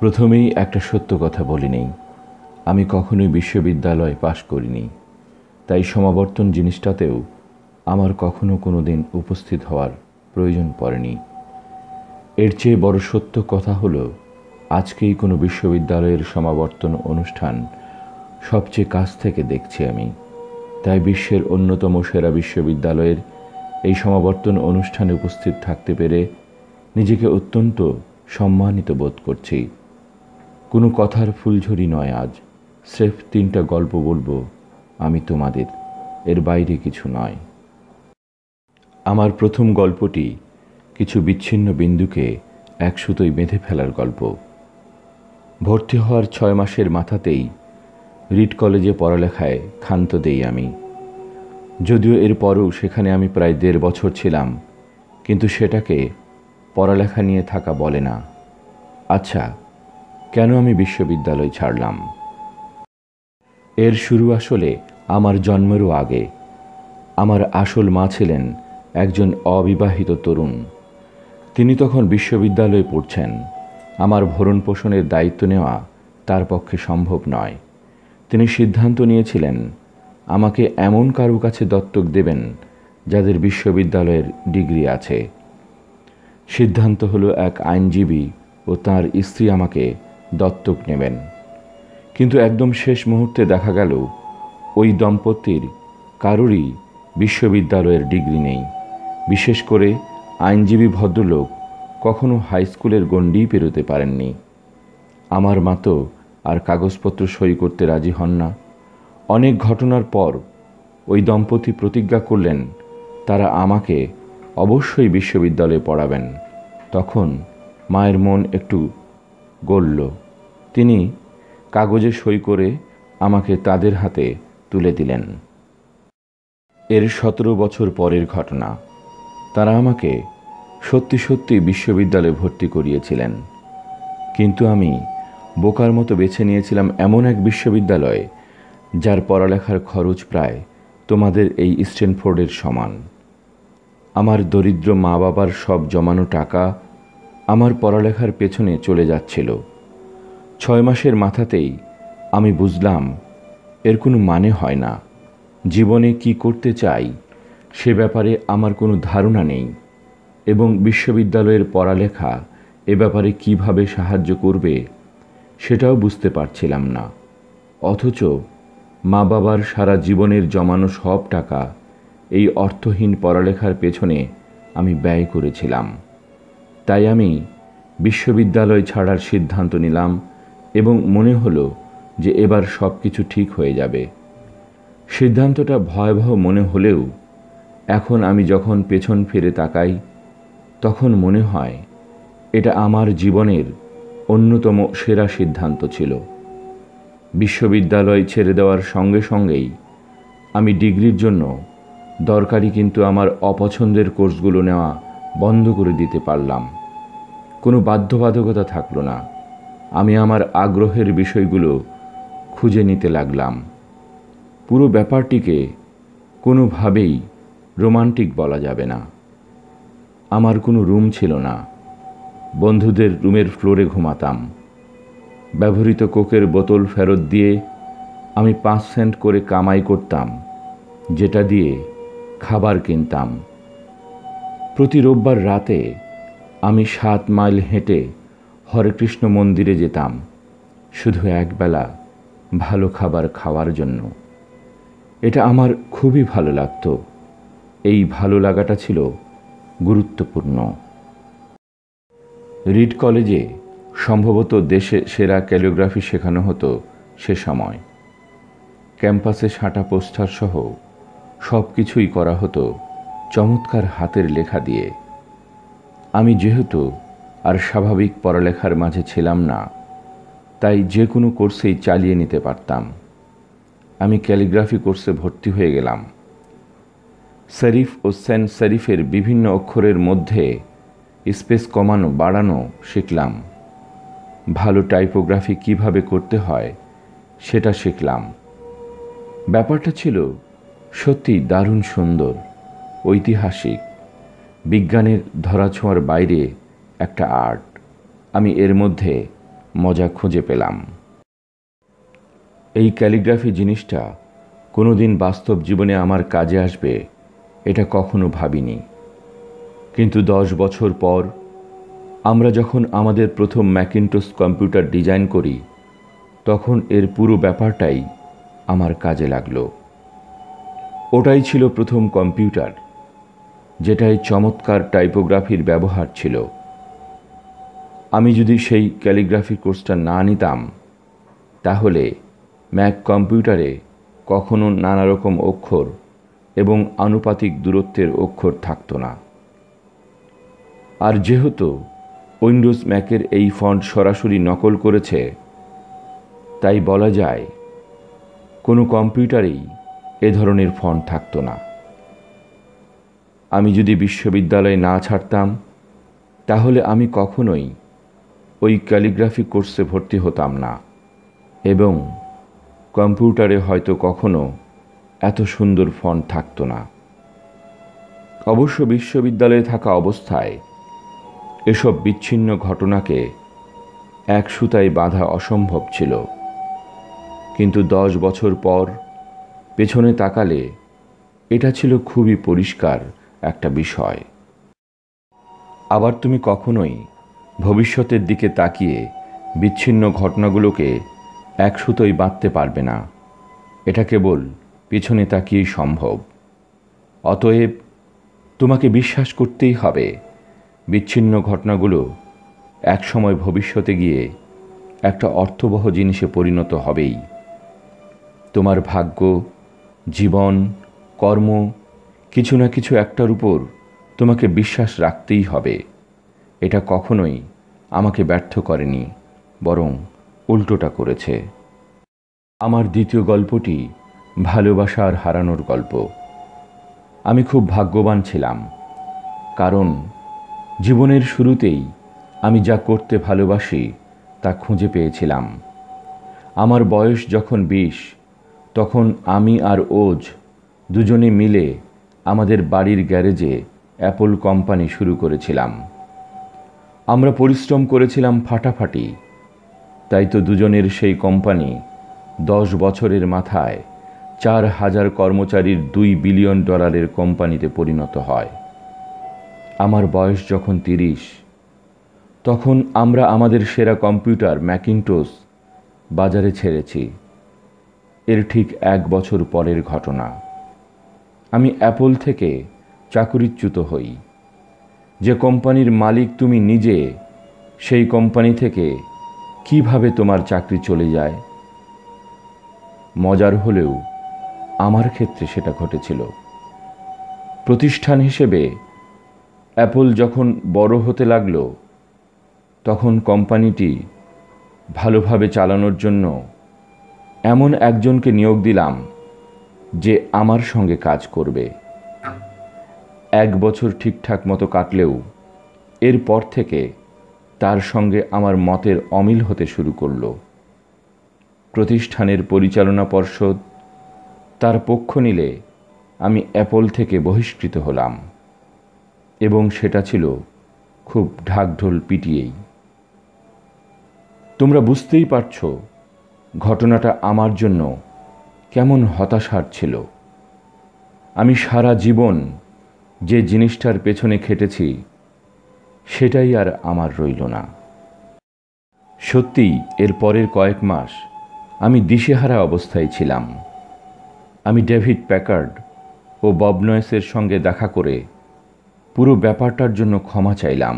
প্রথমেই একটা সত্য কথা বলে নেই, আমি কখনোই বিশ্ববিদ্যালয় পাশ করিনি। তাই সমাবর্তন জিনিসটাতেও আমার কখনো কোনো দিন উপস্থিত হওয়ার প্রয়োজন পড়েনি। এর চেয়ে বড় সত্য কথা হলো, আজকেই কোনো বিশ্ববিদ্যালয়ের সমাবর্তন অনুষ্ঠান সবচেয়ে কাছ থেকে দেখছি আমি। তাই বিশ্বের অন্যতম সেরা বিশ্ববিদ্যালয়ের এই সমাবর্তন অনুষ্ঠানে উপস্থিত থাকতে পেরে নিজেকে অত্যন্ত সম্মানিত বোধ করছি। কোনো কথার ফুলঝুরি নয়, আজ স্রেফ 3টা গল্প বলবো আমি তোমাদের, এর বাইরে কিছু নয়। আমার প্রথম গল্পটি কিছু বিচ্ছিন্ন বিন্দুকে এক সুতোয় বেঁধে ফেলার গল্প। ভর্তি হওয়ার 6 মাসের মাথাতেই রিড কলেজে পড়ালেখায় ক্ষান্ত দেই আমি। যদিও এরপরও সেখানে আমি প্রায় 1.5 বছর ছিলাম, কিন্তু সেটাকে পড়ালেখা নিয়ে থাকা বলে না। আচ্ছা, কেন আমি বিশ্ববিদ্যালয় ছাড়লাম? এর শুরু আসলে আমার জন্মেরও আগে। আমার আসল মা ছিলেন একজন অবিবাহিত তরুণ। তিনি তখন বিশ্ববিদ্যালয়ে পড়ছেন। আমার ভরণ পোষণের দায়িত্ব নেওয়া তার পক্ষে সম্ভব নয়। তিনি সিদ্ধান্ত নিয়েছিলেন আমাকে এমন কারো কাছে দত্তক দেবেন যাদের বিশ্ববিদ্যালয়ের ডিগ্রি আছে। সিদ্ধান্ত হলো এক আইনজীবী ও তার স্ত্রী আমাকে দত্তক নেবেন। কিন্তু একদম শেষ মুহূর্তে দেখা গেল ওই দম্পতির কারোরই বিশ্ববিদ্যালয়ের ডিগ্রি নেই। বিশেষ করে আইনজীবী ভদ্রলোক কখনো হাই স্কুলের গণ্ডি পেরোতে পারেননি। আমার মা তো আর কাগজপত্র সই করতে রাজি হন না। অনেক ঘটনার পর ওই দম্পতি প্রতিজ্ঞা করলেন তারা আমাকে অবশ্যই বিশ্ববিদ্যালয়ে পড়াবেন। তখন মায়ের মন একটু গলল। তিনি কাগজে সই করে আমাকে তাদের হাতে তুলে দিলেন। এর 17 বছর পরের ঘটনা। তারা আমাকে সত্যি সত্যি বিশ্ববিদ্যালয়ে ভর্তি করিয়েছিলেন, কিন্তু আমি বোকার মতো বেছে নিয়েছিলাম এমন এক বিশ্ববিদ্যালয় যার পড়ালেখার খরচ প্রায় তোমাদের এই স্ট্যানফোর্ডের সমান। আমার দরিদ্র মা বাবার সব জমানো টাকা আমার পড়ালেখার পেছনে চলে যাচ্ছিল। 6 মাসের মাথাতেই আমি বুঝলাম এর কোনো মানে হয় না। জীবনে কি করতে চাই সে ব্যাপারে আমার কোনো ধারণা নেই, এবং বিশ্ববিদ্যালয়ের পড়ালেখা এ ব্যাপারে কিভাবে সাহায্য করবে সেটাও বুঝতে পারছিলাম না। অথচ মা বাবার সারা জীবনের জমানো সব টাকা এই অর্থহীন পড়ালেখার পেছনে আমি ব্যয় করেছিলাম। তাই আমি বিশ্ববিদ্যালয় ছাড়ার সিদ্ধান্ত নিলাম এবং মনে হলো যে এবার সব কিছু ঠিক হয়ে যাবে। সিদ্ধান্তটা ভয়াবহ মনে হলেও এখন আমি যখন পেছন ফিরে তাকাই তখন মনে হয় এটা আমার জীবনের অন্যতম সেরা সিদ্ধান্ত ছিল। বিশ্ববিদ্যালয় ছেড়ে দেওয়ার সঙ্গে সঙ্গেই আমি ডিগ্রির জন্য দরকারি কিন্তু আমার অপছন্দের কোর্সগুলো নেওয়া বন্ধ করে দিতে পারলাম। কোনো বাধ্যবাধকতা থাকলো না। আমি আমার আগ্রহের বিষয়গুলো খুঁজে নিতে লাগলাম। পুরো ব্যাপারটিকে কোনোভাবেই রোমান্টিক বলা যাবে না। আমার কোনো রুম ছিল না। বন্ধুদের রুমের ফ্লোরে ঘুমাতাম। ব্যবহৃত কোকের বোতল ফেরত দিয়ে আমি 5 সেন্ট করে কামাই করতাম, যেটা দিয়ে খাবার কিনতাম। প্রতি রোববার রাতে আমি 7 মাইল হেঁটে হরেকৃষ্ণ মন্দিরে যেতাম, শুধু একবেলা ভালো খাবার খাওয়ার জন্য। এটা আমার খুবই ভালো লাগতো। এই ভালো লাগাটা ছিল গুরুত্বপূর্ণ। রিড কলেজে সম্ভবত দেশে সেরা ক্যালিগ্রাফি শেখানো হতো সে সময়। ক্যাম্পাসে সাঁটা পোস্টার সহ সব কিছুই করা হতো চমৎকার হাতের লেখা দিয়ে। আমি যেহেতু আর স্বাভাবিক পড়ালেখার মাঝে ছিলাম না, তাই যে কোনো কোর্সেই চালিয়ে নিতে পারতাম। আমি ক্যালিগ্রাফি কোর্সে ভর্তি হয়ে গেলাম। সেরিফ ও সেন্ট সেরিফের বিভিন্ন অক্ষরের মধ্যে স্পেস কমানো বাড়ানো শিখলাম। ভালো টাইপোগ্রাফি কিভাবে করতে হয় সেটা শিখলাম। ব্যাপারটা ছিল সত্যি দারুণ সুন্দর, ঐতিহাসিক, বিজ্ঞানের ধরাছোঁয়ার বাইরে একটা আর্ট। আমি এর মধ্যে মজা খুঁজে পেলাম। এই ক্যালিগ্রাফি জিনিসটা কোনো দিন বাস্তব জীবনে আমার কাজে আসবে এটা কখনো ভাবিনি। কিন্তু 10 বছর পর আমরা যখন আমাদের প্রথম ম্যাকিনটশ কম্পিউটার ডিজাইন করি, তখন এর পুরো ব্যাপারটাই আমার কাজে লাগলো। ওটাই ছিল প্রথম কম্পিউটার যেটাই চমৎকার টাইপোগ্রাফির ব্যবহার ছিল। আমি যদি সেই ক্যালিগ্রাফি কোর্সটা না নিতাম, তাহলে ম্যাক কম্পিউটারে কখনো নানা রকম অক্ষর এবং আনুপাতিক দূরত্বের অক্ষর থাকতো না। আর যেহেতু উইন্ডোজ ম্যাকের এই ফন্ট সরাসরি নকল করেছে, তাই বলা যায় কোনো কম্পিউটারেই এ ধরনের ফন্ট থাকতো না। আমি যদি বিশ্ববিদ্যালয়ে না ছাড়তাম, তাহলে আমি কখনোই ওই ক্যালিগ্রাফি কোর্সে ভর্তি হতাম না এবং কম্পিউটারে হয়তো কখনো এত সুন্দর ফন্ট থাকতো না। অবশ্য বিশ্ববিদ্যালয়ে থাকা অবস্থায় এসব বিচ্ছিন্ন ঘটনাকে এক সুতায় বাঁধা অসম্ভব ছিল, কিন্তু 10 বছর পর পেছনে তাকালে এটা ছিল খুবই পরিষ্কার একটা বিষয়। আবার তুমি কখনোই ভবিষ্যতের দিকে তাকিয়ে বিচ্ছিন্ন ঘটনাগুলোকে এক সুতোয় বাঁধতে পারবে না। এটা কেবল পেছনে তাকিয়েই সম্ভব। অতএব তোমাকে বিশ্বাস করতেই হবে বিচ্ছিন্ন ঘটনাগুলো একসময় ভবিষ্যতে গিয়ে একটা অর্থবহ জিনিসে পরিণত হবেই। তোমার ভাগ্য, জীবন, কর্ম, কিছু না কিছু একটার উপর তোমাকে বিশ্বাস রাখতেই হবে। এটা কখনোই আমাকে ব্যর্থ করেনি, বরং উল্টোটা করেছে। আমার দ্বিতীয় গল্পটি ভালোবাসা আর হারানোর গল্প। আমি খুব ভাগ্যবান ছিলাম, কারণ জীবনের শুরুতেই আমি যা করতে ভালোবাসি তা খুঁজে পেয়েছিলাম। আমার বয়স যখন 20, তখন আমি আর ওজ দুজনে মিলে আমাদের বাড়ির গ্যারেজে অ্যাপল কোম্পানি শুরু করেছিলাম। আমরা পরিশ্রম করেছিলাম ফাটাফাটি, তাই তো দুজনের সেই কোম্পানি 10 বছরের মাথায় 4000 কর্মচারীর $2 বিলিয়ন কোম্পানিতে পরিণত হয়। আমার বয়স যখন 30, তখন আমরা আমাদের সেরা কম্পিউটার ম্যাকিনটশ বাজারে ছেড়েছি। এর ঠিক 1 বছর পরের ঘটনা। আমি অ্যাপল থেকে চাকরিচ্যুত হই। যে কোম্পানির মালিক তুমি নিজে, সেই কোম্পানি থেকে কিভাবে তোমার চাকরি চলে যায়? মজার হলেও আমার ক্ষেত্রে সেটা ঘটেছিল। প্রতিষ্ঠান হিসেবে অ্যাপল যখন বড় হতে লাগলো, তখন কোম্পানিটি ভালোভাবে চালানোর জন্য এমন একজনকে নিয়োগ দিলাম যে আমার সঙ্গে কাজ করবে। 1 বছর ঠিকঠাক মতো কাটলেও এরপর থেকে তার সঙ্গে আমার মতের অমিল হতে শুরু করলো। প্রতিষ্ঠানের পরিচালনা পর্ষদ তার পক্ষ নিলে আমি অ্যাপল থেকে বহিষ্কৃত হলাম, এবং সেটা ছিল খুব ঢাকঢোল পিটিয়েই। তোমরা বুঝতেই পারছো ঘটনাটা আমার জন্য কেমন হতাশার ছিল। আমি সারা জীবন যে জিনিসটার পেছনে খেটেছি, সেটাই আর আমার রইল না। সত্যিই এর পরের কয়েক মাস আমি দিশেহারা অবস্থায় ছিলাম। আমি ডেভিড প্যাকার্ড ও বব নয়েসের সঙ্গে দেখা করে পুরো ব্যাপারটার জন্য ক্ষমা চাইলাম।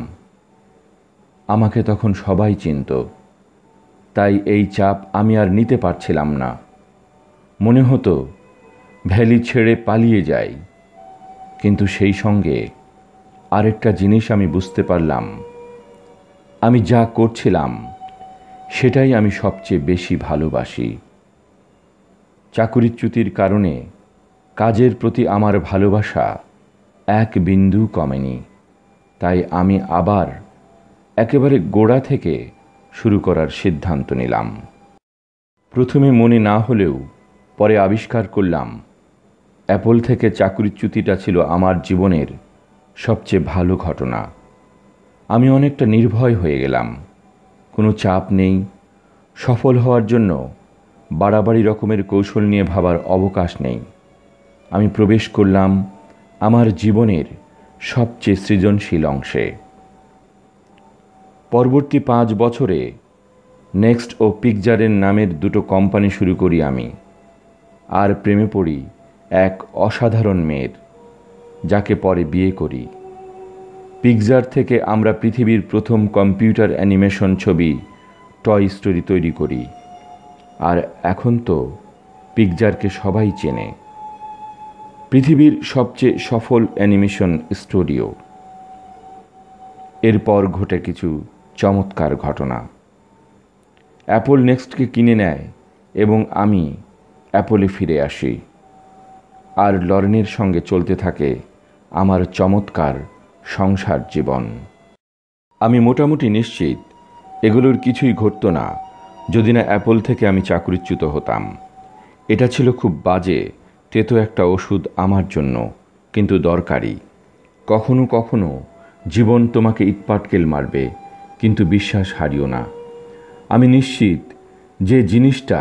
আমাকে তখন সবাই চিনত, তাই এই চাপ আমি আর নিতে পারছিলাম না। মনে হতো ভ্যালি ছেড়ে পালিয়ে যাই। কিন্তু সেই সঙ্গে আরেকটা জিনিস আমি বুঝতে পারলাম, আমি যা করছিলাম সেটাই আমি সবচেয়ে বেশি ভালোবাসি। চাকরিচ্যুতির কারণে কাজের প্রতি আমার ভালোবাসা এক বিন্দু কমেনি। তাই আমি আবার একেবারে গোড়া থেকে শুরু করার সিদ্ধান্ত নিলাম। প্রথমে মনে না হলেও পরে আবিষ্কার করলাম, অ্যাপল থেকে চাকরিচ্যুতিটা ছিল আমার জীবনের সবচেয়ে ভালো ঘটনা। আমি অনেকটা নির্ভয় হয়ে গেলাম। কোনো চাপ নেই। সফল হওয়ার জন্য বাড়াবাড়ি রকমের কৌশল নিয়ে ভাবার অবকাশ নেই। আমি প্রবেশ করলাম আমার জীবনের সবচেয়ে সৃজনশীল অংশে। পরবর্তী 5 বছরে নেক্সট ও পিকজারের নামের দুটো কোম্পানি শুরু করি আমি, আর প্রেমে পড়ি এক অসাধারণ মেয়ের, যাকে পরে বিয়ে করি। পিকজার থেকে আমরা পৃথিবীর প্রথম কম্পিউটার অ্যানিমেশন ছবি টয় স্টোরি তৈরি করি, আর এখন তো পিকজারকে সবাই চেনে, পৃথিবীর সবচেয়ে সফল অ্যানিমেশন স্টুডিও। এরপর ঘটে কিছু চমৎকার ঘটনা। অ্যাপল নেক্সটকে কিনে নেয় এবং আমি অ্যাপলে ফিরে আসি, আর লরেনের সঙ্গে চলতে থাকে আমার চমৎকার সংসার জীবন। আমি মোটামুটি নিশ্চিত এগুলোর কিছুই ঘটতো না যদি না অ্যাপল থেকে আমি চাকরিচ্যুত হতাম। এটা ছিল খুব বাজে তেতো একটা ওষুধ আমার জন্য, কিন্তু দরকারি। কখনো কখনো জীবন তোমাকে ইটপাটকেল মারবে, কিন্তু বিশ্বাস হারিও না। আমি নিশ্চিত যে জিনিসটা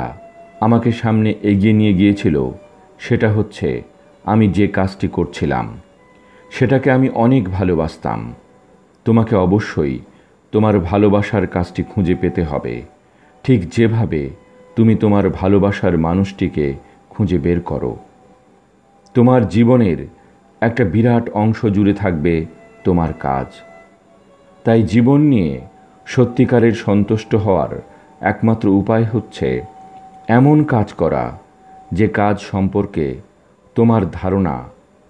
আমাকে সামনে এগিয়ে নিয়ে গিয়েছিল সেটা হচ্ছে আমি যে কাজটি করছিলাম সেটাকে আমি অনেক ভালোবাসতাম। তোমাকে অবশ্যই তোমার ভালোবাসার কাজটি খুঁজে পেতে হবে, ঠিক যেভাবে তুমি তোমার ভালোবাসার মানুষটিকে খুঁজে বের করো। তোমার জীবনের একটা বিরাট অংশ জুড়ে থাকবে তোমার কাজ। তাই জীবন নিয়ে সত্যিকারের সন্তুষ্ট হওয়ার একমাত্র উপায় হচ্ছে এমন কাজ করা যে কাজ সম্পর্কে তোমার ধারণা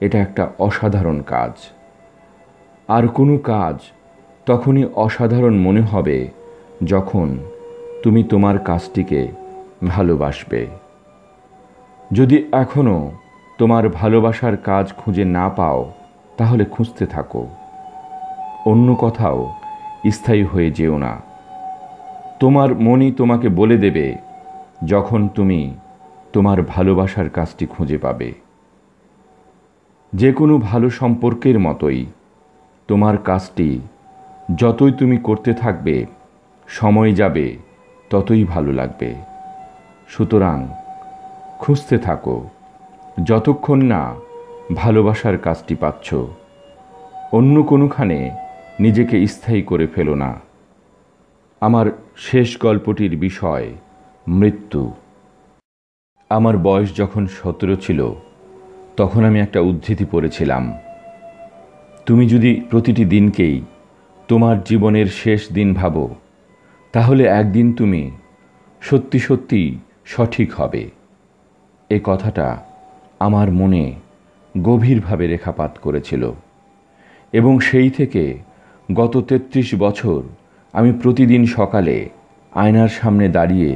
এটা একটা অসাধারণ কাজ। আর কোনো কাজ তখনই অসাধারণ মনে হবে যখন তুমি তোমার কাজটিকে ভালোবাসবে। যদি এখনও তোমার ভালোবাসার কাজ খুঁজে না পাও, তাহলে খুঁজতে থাকো। অন্য কোথাও স্থায়ী হয়ে যেও না। তোমার মনই তোমাকে বলে দেবে যখন তুমি তোমার ভালোবাসার কাজটি খুঁজে পাবে। যে কোনো ভালো সম্পর্কের মতোই তোমার কাজটি যতই তুমি করতে থাকবে, সময় যাবে ততই ভালো লাগবে। সুতরাং খুঁজতে থাকো যতক্ষণ না ভালোবাসার কাজটি পাচ্ছ। অন্য কোনোখানে নিজেকে স্থায়ী করে ফেলো না। আমার শেষ গল্পটির বিষয় মৃত্যু। আমার বয়স যখন 17 ছিল, তখন আমি একটা উদ্ধৃতি পড়েছিলাম, তুমি যদি প্রতিটি দিনকেই তোমার জীবনের শেষ দিন ভাবো, তাহলে একদিন তুমি সত্যি সত্যি সঠিক হবে। এ কথাটা আমার মনে গভীরভাবে রেখাপাত করেছিল, এবং সেই থেকে গত 33 বছর আমি প্রতিদিন সকালে আয়নার সামনে দাঁড়িয়ে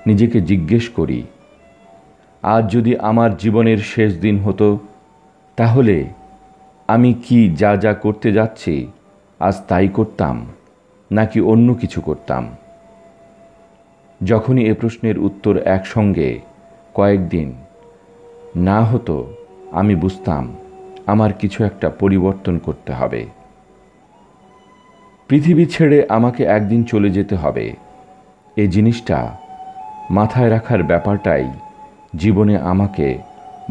নিজেকে জিজ্ঞেস করি, আজ যদি আমার জীবনের শেষ দিন হতো, তাহলে আমি কি যা যা করতে যাচ্ছি আজ তাই করতাম, নাকি অন্য কিছু করতাম? যখনই এ প্রশ্নের উত্তর একসঙ্গে কয়েকদিন না হতো, আমি বুঝতাম আমার কিছু একটা পরিবর্তন করতে হবে। পৃথিবী ছেড়ে আমাকে একদিন চলে যেতে হবে, এই জিনিসটা মাথায় রাখার ব্যাপারটাই জীবনে আমাকে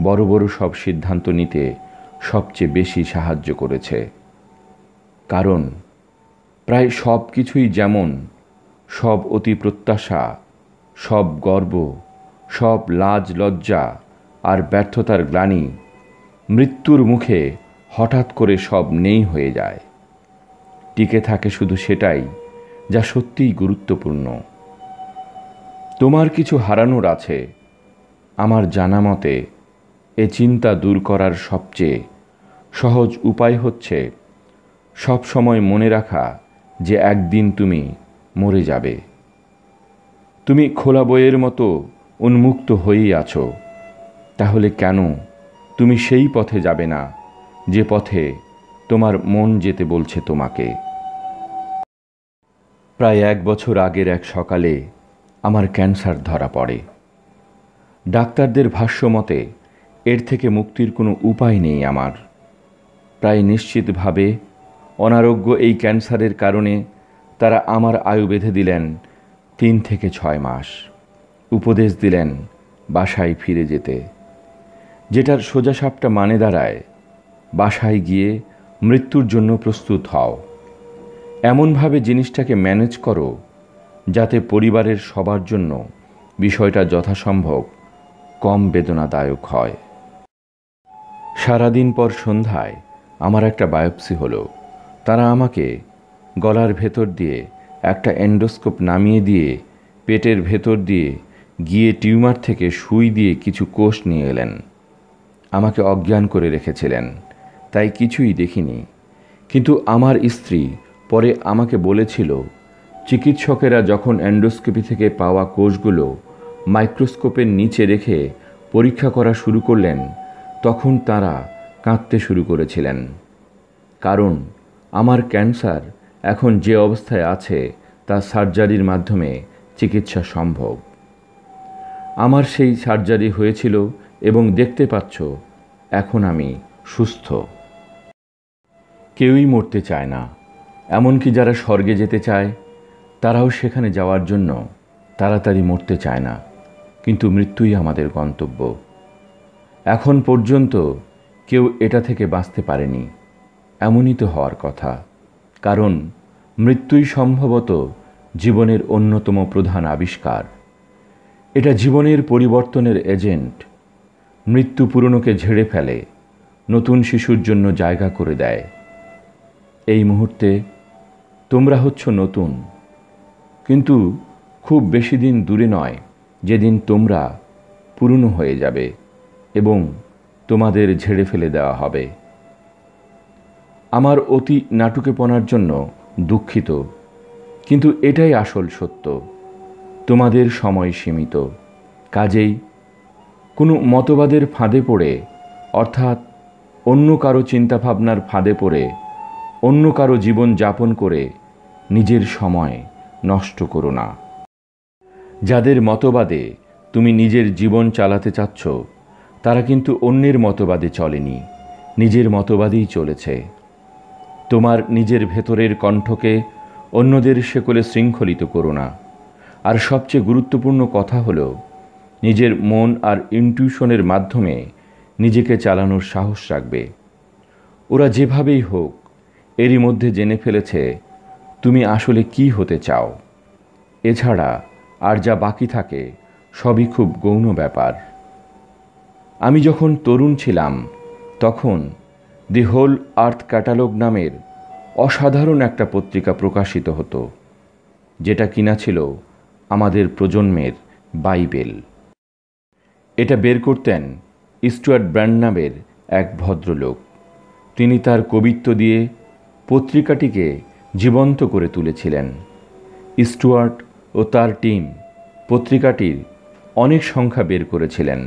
বড় বড় সব সিদ্ধান্ত নিতে সবচেয়ে বেশি সাহায্য করেছে। কারণ প্রায় সব কিছুই যেমন সব অতি প্রত্যাশা, সব গর্ব, সব লাজ লজ্জা আর ব্যর্থতার গ্লানি মৃত্যুর মুখে হঠাৎ করে সব নেই হয়ে যায়। টিকে থাকে শুধু সেটাই যা সত্যিই গুরুত্বপূর্ণ। তোমার কিছু হারানোর আছে, আমার জানা মতে এ চিন্তা দূর করার সবচেয়ে সহজ উপায় হচ্ছে সব সময় মনে রাখা যে একদিন তুমি মরে যাবে। তুমি খোলা বইয়ের মতো উন্মুক্ত হয়েই আছো, তাহলে কেন তুমি সেই পথে যাবে না যে পথে তোমার মন যেতে বলছে তোমাকে? প্রায় 1 বছর আগের এক সকালে আমার ক্যান্সার ধরা পড়ে। ডাক্তারদের ভাষ্য মতে এর থেকে মুক্তির কোনো উপায় নেই আমার। প্রায় নিশ্চিতভাবে অনারোগ্য এই ক্যান্সারের কারণে তারা আমার আয়ু বেঁধে দিলেন 3 থেকে 6 মাস। উপদেশ দিলেন বাসায় ফিরে যেতে, যেটার সোজাসাপটা মানে দাঁড়ায় বাসায় গিয়ে মৃত্যুর জন্য প্রস্তুত হও। এমনভাবে জিনিসটাকে ম্যানেজ করো যাতে পরিবারের সবার জন্য বিষয়টা যথাসম্ভব কম বেদনাদায়ক হয়। সারাদিন পর সন্ধ্যায় আমার একটা বায়োপসি হলো। তারা আমাকে গলার ভেতর দিয়ে একটা এন্ডোস্কোপ নামিয়ে দিয়ে পেটের ভেতর দিয়ে গিয়ে টিউমার থেকে সুই দিয়ে কিছু কোষ নিয়ে এলেন। আমাকে অজ্ঞান করে রেখেছিলেন, তাই কিছুই দেখিনি। কিন্তু আমার স্ত্রী পরে আমাকে বলেছিল, চিকিৎসকেরা যখন এন্ডোস্কোপি থেকে পাওয়া কোষগুলো মাইক্রোস্কোপের নিচে রেখে পরীক্ষা করা শুরু করলেন, তখন তারা কাঁদতে শুরু করেছিলেন। কারণ আমার ক্যান্সার এখন যে অবস্থায় আছে তা সার্জারির মাধ্যমে চিকিৎসা সম্ভব। আমার সেই সার্জারি হয়েছিল এবং দেখতে পাচ্ছ এখন আমি সুস্থ। কেউই মরতে চায় না, এমনকি যারা স্বর্গে যেতে চায় তারাও সেখানে যাওয়ার জন্য তাড়াতাড়ি মরতে চায় না। কিন্তু মৃত্যুই আমাদের গন্তব্য। এখন পর্যন্ত কেউ এটা থেকে বাঁচতে পারেনি, এমনই তো হওয়ার কথা। কারণ মৃত্যুই সম্ভবত জীবনের অন্যতম প্রধান আবিষ্কার। এটা জীবনের পরিবর্তনের এজেন্ট। মৃত্যু পুরনোকে ঝেড়ে ফেলে, নতুন শিশুর জন্য জায়গা করে দেয়। এই মুহূর্তে তোমরা হচ্ছ নতুন, কিন্তু খুব বেশি দিন দূরে নয় যেদিন তোমরা পুরনো হয়ে যাবে এবং তোমাদের ঝেড়ে ফেলে দেওয়া হবে। আমার অতি নাটুকেপনার জন্য দুঃখিত, কিন্তু এটাই আসল সত্য। তোমাদের সময় সীমিত, কাজেই কোনো মতবাদের ফাঁদে পড়ে, অর্থাৎ অন্য কারো চিন্তাভাবনার ফাঁদে পড়ে অন্য কারো জীবন যাপন করে নিজের সময় নষ্ট করো না। যাদের মতবাদে তুমি নিজের জীবন চালাতে চাচ্ছ তারা কিন্তু অন্যের মতবাদে চলেনি, নিজের মতবাদেই চলেছে। তোমার নিজের ভেতরের কণ্ঠকে অন্যদের শেকলে শৃঙ্খলিত করো না। আর সবচেয়ে গুরুত্বপূর্ণ কথা হলো, নিজের মন আর ইনটিউশনের মাধ্যমে নিজেকে চালানোর সাহস রাখবে। ওরা যেভাবেই হোক এরই মধ্যে জেনে ফেলেছে তুমি আসলে কি হতে চাও। এছাড়া আর যা বাকি থাকে সবই খুব গৌণ ব্যাপার। আমি যখন তরুণ ছিলাম তখন দি হোল আর্থ ক্যাটালগ নামের অসাধারণ একটা পত্রিকা প্রকাশিত হতো, যেটা কিনা ছিল আমাদের প্রজন্মের বাইবেল। এটা বের করতেন স্টুয়ার্ট ব্র্যান্ড নামের এক ভদ্রলোক। তিনি তার কবিত্ব দিয়ে পত্রিকাটিকে জীবন্ত করে তুলেছিলেন। স্টুয়ার্ট ও তার টিম পত্রিকাটির অনেক সংখ্যা বের করেছিলেন।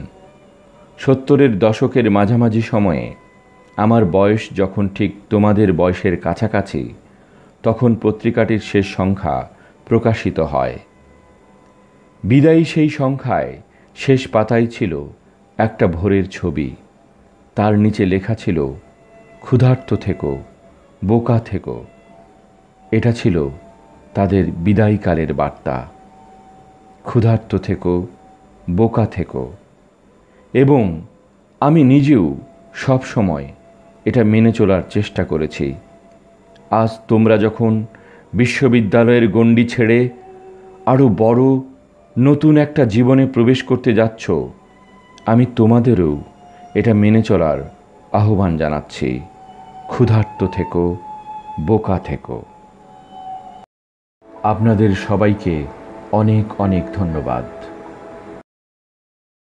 70-এর দশকের মাঝামাঝি সময়ে আমার বয়স যখন ঠিক তোমাদের বয়সের কাছাকাছি, তখন পত্রিকাটির শেষ সংখ্যা প্রকাশিত হয়। বিদায়ী সেই সংখ্যায় শেষ পাতায় ছিল একটা ভোরের ছবি। তার নিচে লেখা ছিল, ক্ষুধার্ত থেকো, বোকা থেকো। এটা ছিল তাদের বিদায়কালের বার্তা। ক্ষুধার্ত থেকো, বোকা থেকো। এবং আমি নিজেও সব সময় এটা মেনে চলার চেষ্টা করেছি। আজ তোমরা যখন বিশ্ববিদ্যালয়ের গণ্ডি ছেড়ে আরও বড় নতুন একটা জীবনে প্রবেশ করতে যাচ্ছ, আমি তোমাদেরও এটা মেনে চলার আহ্বান জানাচ্ছি। ক্ষুধার্ত থেকো, বোকা থেকো। আপনাদের সবাইকে অনেক অনেক ধন্যবাদ।